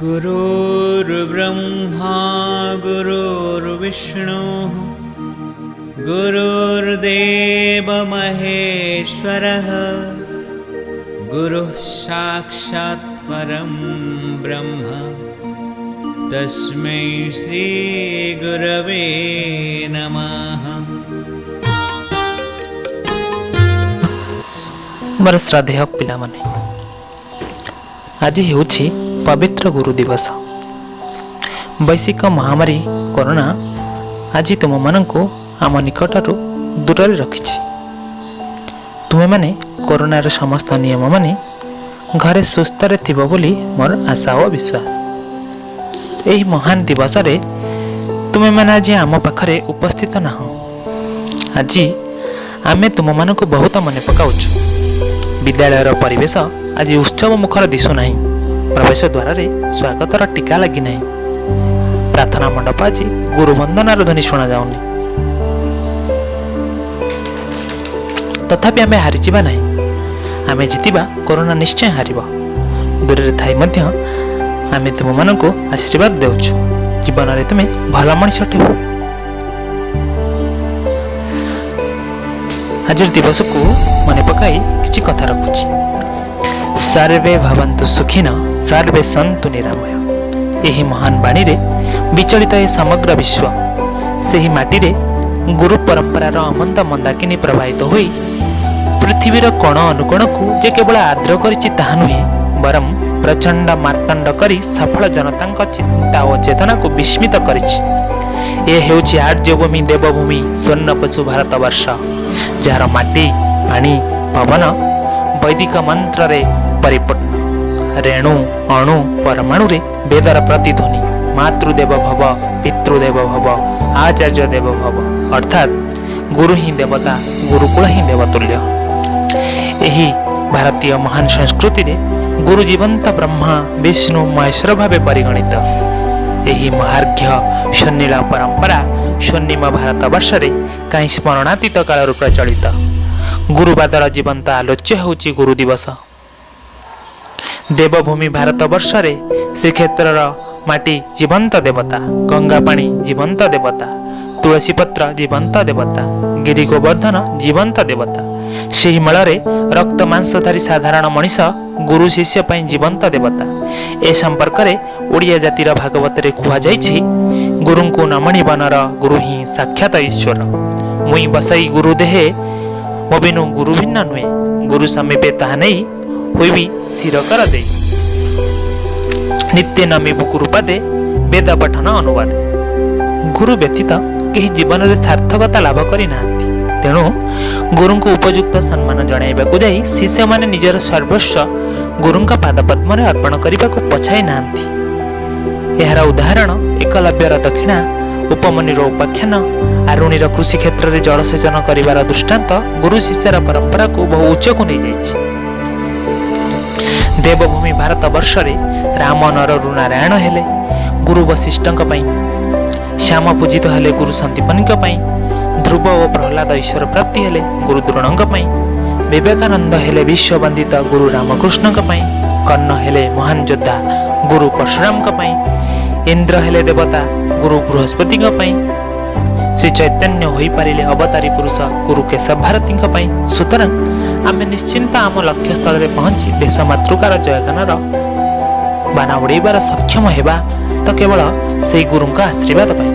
गुरुर्ब्रह्मा गुरुर्विष्णुः गुरुर्देव महेश्वरः गुरुः साक्षात् परं ब्रह्म तस्मै श्री गुरवे नमः। मोर श्रद्धेय पिला माने, आज हेउछि पवित्र गुरु दिवस। वैश्विक महामारी कोरोना आज तुम मानक आम निकटर दूर रखिछि। तुमे माने कोरोनार समस्त नियम माने घरे सुस्थ थिबो बोली मोर आशा और विश्वास। एही महान दिवस रे तुमे माने आज आम पाखरे उपस्थित ना। आज आमे तुम मानक बहुत मन पकाउछु। विद्यालयर परिवेश आज उत्सव मुखर दिशु नहीं। प्रवेश द्वार रे स्वागतर टीका लगी नहीं। प्रार्थना मंडप आज गुरु वंदनार ध्वनि शुणा जाउनी। तथापि आमे हारिजिबा नहीं। आमे जितिबा कोरोना निश्चय हारिबा। दूर रे थाई मध्य आमे तुम मानक आशीर्वाद देउछु। जीवन रे तुमे भला मଣିଷଟେ हो। आज दिवस को मन पकाई किछि कथा रखुछि। सर्वे भवन्तु सुखिन सर्वे सन्तु निरामय। यही महान बाणी रे विचलित ए समग्र विश्व सेही माटी रे गुरु परंपरार अमंत मंदाकिनी प्रवाहित होई पृथ्वीर कोण अनुकोण को जे केवल आद्र करिछि ताहा नुहे, बरम प्रचंड मार्तंड करी सफल जनतांक चिंता और चेतना को विस्मित करिछि। ए हेउछि आर्यभूमि देवभूमि स्वर्णपशु भारतवर्ष, जार माटी पानी पवन वैदिक मंत्र रे परिपूर्ण। रेणु अणु परमाणु रे वेदर प्रतिध्वनि। मातृदेव भव पितृदेव भव आचार्य देव भव, अर्थात गुरु ही देवता गुरुकुल ही देवतुल्य। यही भारतीय महान संस्कृति रे गुरु जीवंत ब्रह्मा विष्णु महेश्वर भावे परिगणित। यही महार्घ्य सुनीला परंपरा स्वर्णिम भारतवर्ष रे कहीं स्मरणातीत काल प्रचलित। गुरुवादर जीवंत आलोच्य होउछि गुरु दिवस। देवभूमि भारतवर्ष रे श्रीक्षेत्रर माटी जीवंत देवता, गंगा पानी जीवंत देवता, तुलसी पत्र जीवंत देवता, गिरि गोवर्धन जीवंत देवता। ସେହି ମେଳରେ ରକ୍ତ ମାଂସଧାରୀ ସାଧାରଣ ମଣିଷ ଗୁରୁ ଶିଷ୍ୟ ପାଇଁ ଜୀବନ୍ତ ଦେବତା। ଏ ସମ୍ପର୍କରେ ଓଡ଼ିଆ ଜାତିର ଭାଗବତରେ କୁହାଯାଇଛି, ଗୁରୁଙ୍କୁ ନ ମଣିବନର ଗୁରୁ ହିଁ ସାକ୍ଷାତ ଈଶ୍ୱର। ମୁଇଁ ବସାଇ ଗୁରୁ ଦେହେ ମୋ ବିନୁ ଗୁରୁ ଭିନ୍ନ ନୁହେଁ, ଗୁରୁ ସମୀପେ ତାହା ନେଇ ହୋଇବି ଶିର କର ଦେଇ। ନିତ୍ୟ ନମିବୁ ଗୁରୁ ପାଦେ ବେଦ ପଠନ ଅନୁବାଦେ। ଗୁରୁ ବ୍ୟତୀତ କେହି ଜୀବନରେ ସାର୍ଥକତା ଲାଭ କରିନାହାନ୍ତି। ତେଣୁ ଗୁରୁଙ୍କୁ ଉପଯୁକ୍ତ ସମ୍ମାନ ଜଣାଇବାକୁ ଯାଇ ଶିଷ୍ୟମାନେ ନିଜର ସର୍ବସ୍ୱ ଗୁରୁଙ୍କ ପାଦପଦ୍ମରେ ଅର୍ପଣ କରିବାକୁ ପଛାଇ ନାହାନ୍ତି। ଏହାର ଉଦାହରଣ ଏକଲବ୍ୟର ଦକ୍ଷିଣା, ଉପମନ୍ୟୁର ଉପାଖ୍ୟାନ, ଆରୁଣିର କୃଷି କ୍ଷେତ୍ରରେ ଜଳସେଚନ କରିବାର ଦୃଷ୍ଟାନ୍ତ ଗୁରୁ ଶିଷ୍ୟର ପରମ୍ପରାକୁ ବହୁ ଉଚ୍ଚକୁ ନେଇଯାଇଛି। ଦେବଭୂମି ଭାରତ ବର୍ଷରେ ରାମ ନରରୁ ନାରାୟଣ ହେଲେ ଗୁରୁ ବଶିଷ୍ଠଙ୍କ ପାଇଁ, ଶ୍ୟାମ ପୂଜିତ ହେଲେ ଗୁରୁ ସନ୍ଦୀପନୀଙ୍କ ପାଇଁ, ଧ୍ରୁବ ଓ ପ୍ରହ୍ଲାଦ ଈଶ୍ୱର ପ୍ରାପ୍ତି ହେଲେ ଗୁରୁ ଦ୍ରୋଣଙ୍କ ପାଇଁ, ବିବେକାନନ୍ଦ ହେଲେ ବିଶ୍ୱବନ୍ଦିତ ଗୁରୁ ରାମକୃଷ୍ଣଙ୍କ ପାଇଁ, କର୍ଣ୍ଣ ହେଲେ ମହାନ ଯୋଦ୍ଧା ଗୁରୁ ପରଶୁରାମଙ୍କ ପାଇଁ, ଇନ୍ଦ୍ର ହେଲେ ଦେବତା ଗୁରୁ ବୃହସ୍ପତିଙ୍କ ପାଇଁ, ଶ୍ରୀ ଚୈତନ୍ୟ ହୋଇପାରିଲେ ଅବତାରୀ ପୁରୁଷ ଗୁରୁ କେଶବ ଭାରତୀଙ୍କ ପାଇଁ। ସୁତରାଂ ଆମେ ନିଶ୍ଚିନ୍ତ ଆମ ଲକ୍ଷ୍ୟସ୍ଥଳରେ ପହଞ୍ଚି ଦେଶ ମାତୃକାର ଜୟଗାନର ବାନା ଉଡ଼େଇବାର ସକ୍ଷମ ହେବା ତ କେବଳ ସେହି ଗୁରୁଙ୍କ ଆଶୀର୍ବାଦ ପାଇଁ।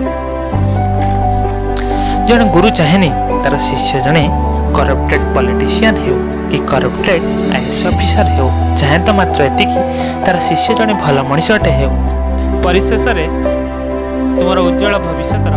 ଜଣେ ଗୁରୁ ଚାହେଁନି ତାର ଶିଷ୍ୟ ଜଣେ କରପ୍ଟେଡ୍ ପଲିଟିସିଆନ୍ ହେଉ କି କରପ୍ଟେଡ୍ ଆଇଏଏସ୍ ଅଫିସର ହେଉ, ଚାହେଁ ତ ମାତ୍ର ଏତିକି ତାର ଶିଷ୍ୟ ଜଣେ ଭଲ ମଣିଷଟେ ହେଉ। ପରିଶେଷରେ ତୁମର ଉଜ୍ଜଳ ଭବିଷ୍ୟତର